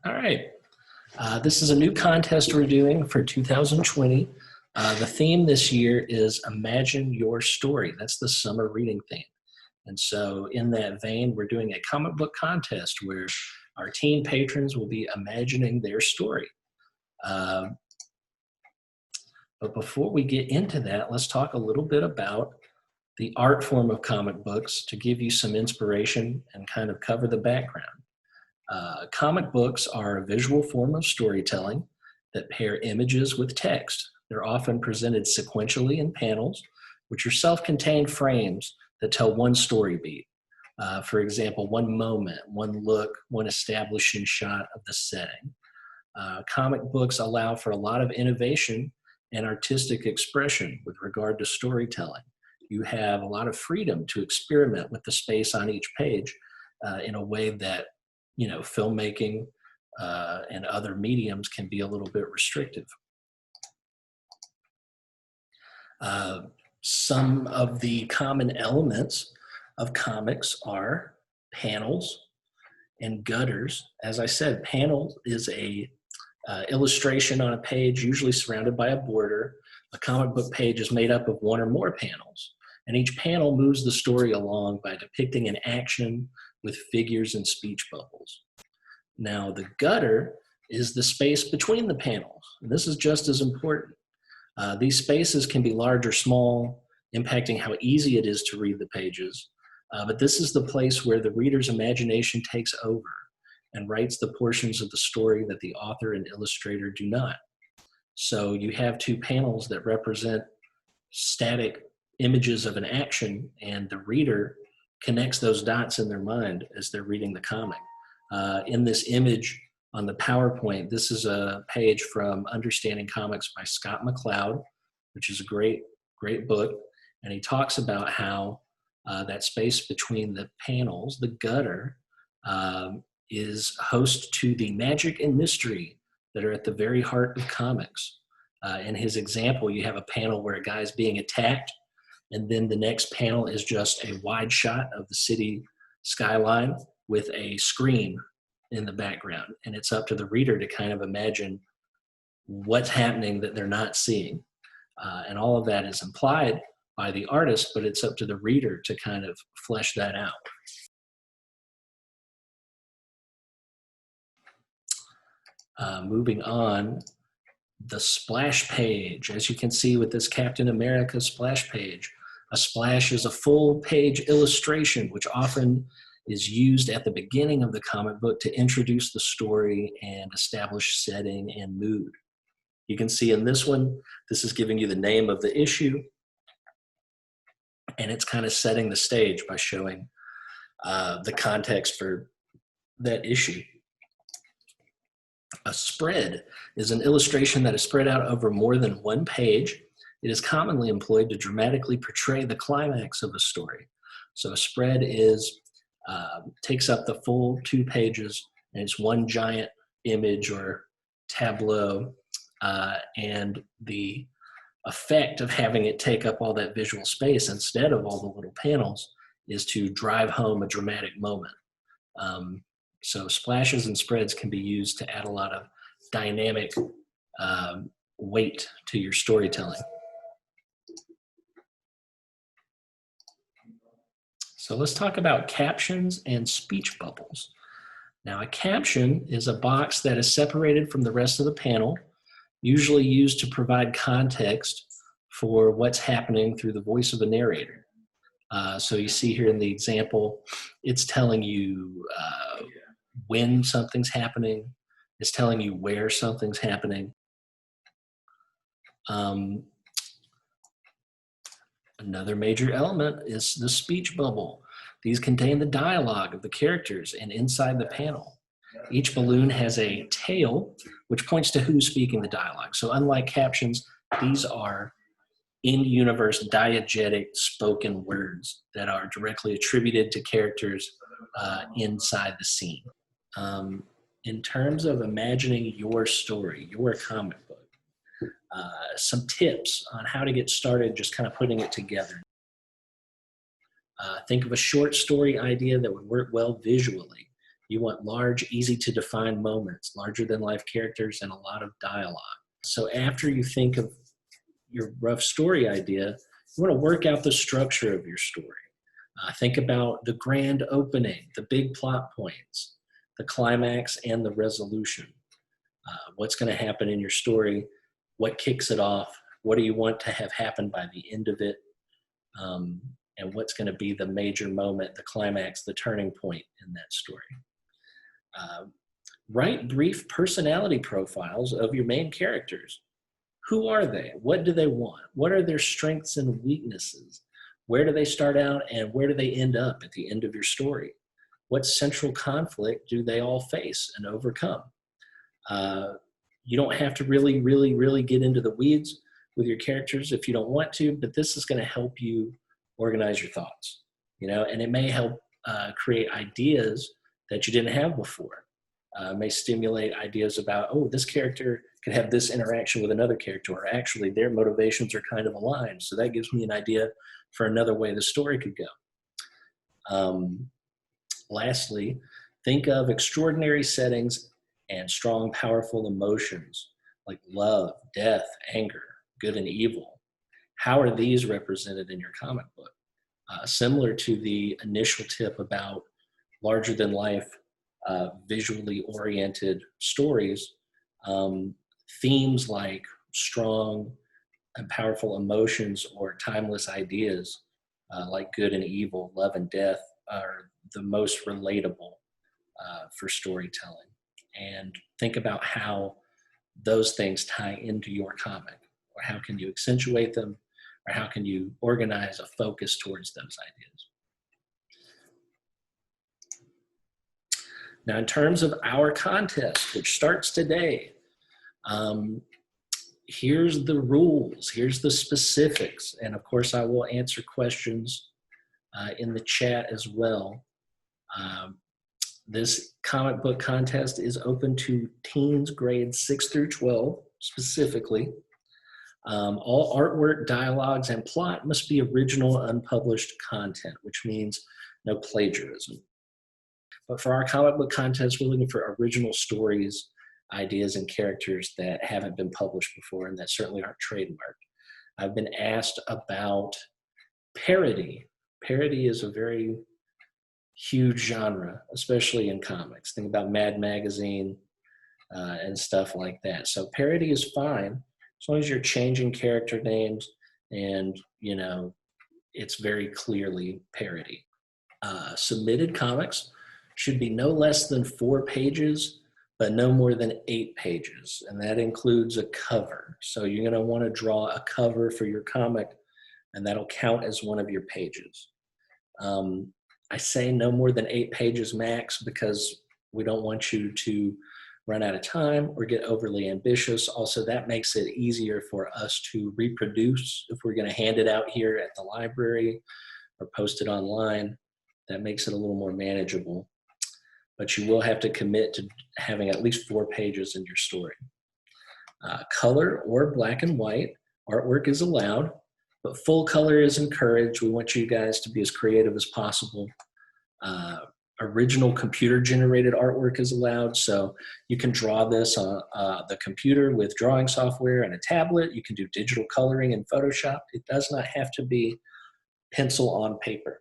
All right. This is a new contest we're doing for 2020. The theme this year is Imagine Your Story. That's the summer reading theme. And so, in that vein, we're doing a comic book contest where our teen patrons will be imagining their story. But before we get into that, let's talk a little bit about the art form of comic books to give you some inspiration and kind of cover the background. Comic books are a visual form of storytelling that pair images with text. They're often presented sequentially in panels, which are self-contained frames that tell one story beat. For example, one moment, one look, one establishing shot of the setting. Comic books allow for a lot of innovation and artistic expression with regard to storytelling. You have a lot of freedom to experiment with the space on each page in a way that filmmaking and other mediums can be a little bit restrictive. Some of the common elements of comics are panels and gutters. As I said, panel is a illustration on a page, usually surrounded by a border. A comic book page is made up of one or more panels, and each panel moves the story along by depicting an action with figures and speech bubbles. Now, the gutter is the space between the panels, and this is just as important. These spaces can be large or small, impacting how easy it is to read the pages, but this is the place where the reader's imagination takes over and writes the portions of the story that the author and illustrator do not. So you have two panels that represent static images of an action, and the reader connects those dots in their mind as they're reading the comic. In this image on the PowerPoint, this is a page from Understanding Comics by Scott McCloud, which is a great book. And he talks about how that space between the panels, the gutter, is host to the magic and mystery that are at the very heart of comics. In his example, you have a panel where a guy's being attacked, and then the next panel is just a wide shot of the city skyline with a screen in the background. And it's up to the reader to kind of imagine what's happening that they're not seeing. And all of that is implied by the artist, but it's up to the reader to kind of flesh that out. Moving on, the splash page. As you can see with this Captain America splash page, a splash is a full page illustration, which often is used at the beginning of the comic book to introduce the story and establish setting and mood. You can see in this one, this is giving you the name of the issue, and it's kind of setting the stage by showing the context for that issue. A spread is an illustration that is spread out over more than one page. It is commonly employed to dramatically portray the climax of a story. So a spread takes up the full 2 pages, and it's one giant image or tableau, and the effect of having it take up all that visual space instead of all the little panels is to drive home a dramatic moment. So splashes and spreads can be used to add a lot of dynamic weight to your storytelling. So let's talk about captions and speech bubbles. Now, a caption is a box that is separated from the rest of the panel, usually used to provide context for what's happening through the voice of a narrator. So you see here in the example, it's telling you when something's happening. It's telling you where something's happening. Another major element is the speech bubble. These contain the dialogue of the characters and inside the panel. Each balloon has a tail, which points to who's speaking the dialogue. So unlike captions, these are in-universe diegetic spoken words that are directly attributed to characters inside the scene. In terms of imagining your story, your comic book, some tips on how to get started, just kind of putting it together. Think of a short story idea that would work well visually. You want large, easy to define moments, larger than life characters, and a lot of dialogue. So after you think of your rough story idea, you want to work out the structure of your story. Think about the grand opening, the big plot points, the climax, and the resolution. What's going to happen in your story? What kicks it off? What do you want to have happen by the end of it? And what's going to be the major moment, the climax, the turning point in that story? Write brief personality profiles of your main characters. Who are they? What do they want? What are their strengths and weaknesses? Where do they start out and where do they end up at the end of your story? What central conflict do they all face and overcome? You don't have to really get into the weeds with your characters if you don't want to, but this is going to help you organize your thoughts, and it may help create ideas that you didn't have before. May stimulate ideas about, oh, this character could have this interaction with another character, or actually their motivations are kind of aligned. So that gives me an idea for another way the story could go. Lastly, think of extraordinary settings and strong, powerful emotions like love, death, anger, good and evil. How are these represented in your comic book? Similar to the initial tip about larger than life, visually oriented stories, themes like strong and powerful emotions or timeless ideas like good and evil, love and death are the most relatable for storytelling. And think about how those things tie into your comic, or how can you accentuate them, or how can you organize a focus towards those ideas. Now, in terms of our contest, which starts today, here's the rules, here's the specifics, and of course I will answer questions in the chat as well. This comic book contest is open to teens grades 6 through 12 specifically. All artwork, dialogues, and plot must be original, unpublished content, which means no plagiarism. But for our comic book contest, we're looking for original stories, ideas, and characters that haven't been published before and that certainly aren't trademarked. I've been asked about parody. Parody is a very huge genre, especially in comics. Think about Mad Magazine and stuff like that. So parody is fine as long as you're changing character names and, it's very clearly parody. Submitted comics should be no less than 4 pages, but no more than 8 pages. And that includes a cover. So you're going to want to draw a cover for your comic, and that'll count as one of your pages. I say no more than 8 pages max because we don't want you to run out of time or get overly ambitious. Also, that makes it easier for us to reproduce if we're going to hand it out here at the library or post it online. That makes it a little more manageable. But you will have to commit to having at least 4 pages in your story. Color or black and white artwork is allowed, but full color is encouraged. We want you guys to be as creative as possible. Original computer-generated artwork is allowed, so you can draw this on the computer with drawing software and a tablet. You can do digital coloring in Photoshop. It does not have to be pencil on paper.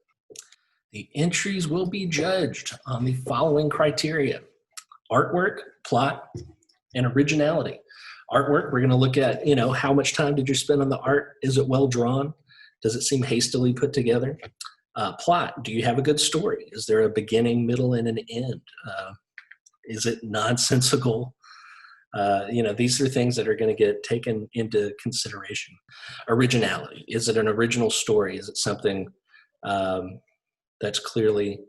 The entries will be judged on the following criteria: artwork, plot, and originality. Artwork, we're going to look at, how much time did you spend on the art? Is it well drawn? Does it seem hastily put together? Plot, do you have a good story? Is there a beginning, middle, and an end? Is it nonsensical? These are things that are going to get taken into consideration. Originality, is it an original story? Is it something that's clearly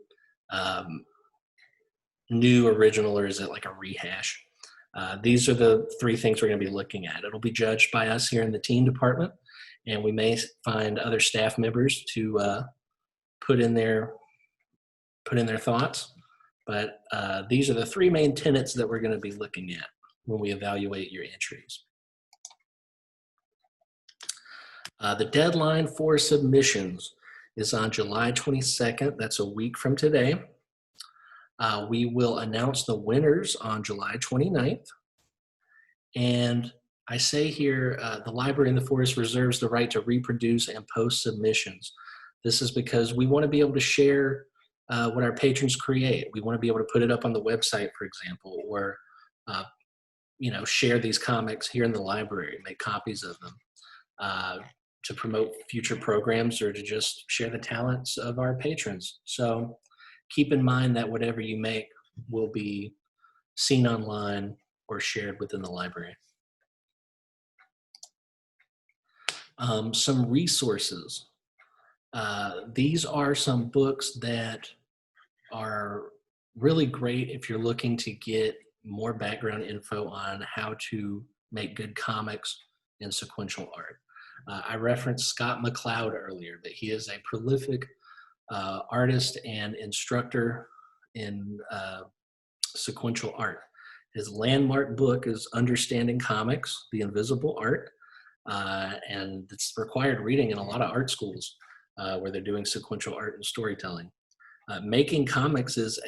new, original, or is it like a rehash? These are the 3 things we're going to be looking at. It'll be judged by us here in the teen department, and we may find other staff members to put in their thoughts. But these are the 3 main tenets that we're going to be looking at when we evaluate your entries. The deadline for submissions is on July 22nd. That's a week from today. We will announce the winners on July 29th. And I say here, the library in the forest reserves the right to reproduce and post submissions. This is because we want to be able to share what our patrons create. We want to be able to put it up on the website, for example, or uh, share these comics here in the library, make copies of them uh, to promote future programs or to just share the talents of our patrons. So keep in mind that whatever you make will be seen online or shared within the library. Some resources. These are some books that are really great if you're looking to get more background info on how to make good comics in sequential art. I referenced Scott McCloud earlier, but he is a prolific artist and instructor in sequential art. His landmark book is Understanding Comics, The Invisible Art, and it's required reading in a lot of art schools where they're doing sequential art and storytelling. Making Comics is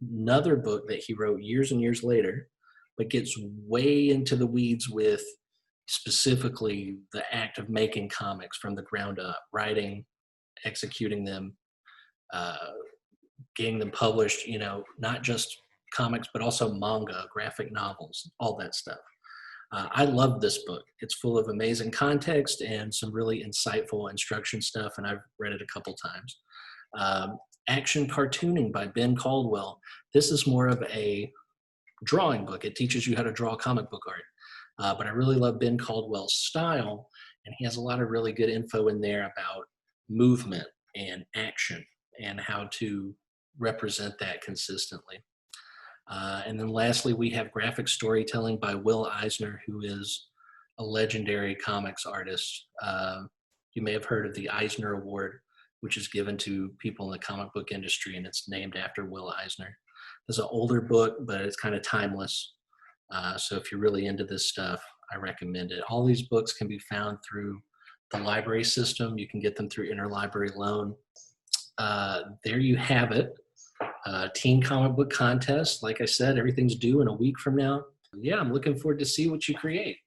another book that he wrote years and years later, but gets way into the weeds with specifically the act of making comics from the ground up, writing, executing them, uh, getting them published, not just comics, but also manga, graphic novels, all that stuff. I love this book. It's full of amazing context and some really insightful instruction stuff, and I've read it a couple times. Um, Action Cartooning by Ben Caldwell. This is more of a drawing book. It teaches you how to draw comic book art. But I really love Ben Caldwell's style, and he has a lot of really good info in there about movement and action and how to represent that consistently. And then lastly, we have Graphic Storytelling by Will Eisner, who is a legendary comics artist. You may have heard of the Eisner Award, which is given to people in the comic book industry, and it's named after Will Eisner. It's an older book, but it's kind of timeless. So if you're really into this stuff, I recommend it. All these books can be found through the library system. You can get them through interlibrary loan. There you have it. Teen comic book contest. Like I said, everything's due in a week from now. Yeah, I'm looking forward to see what you create.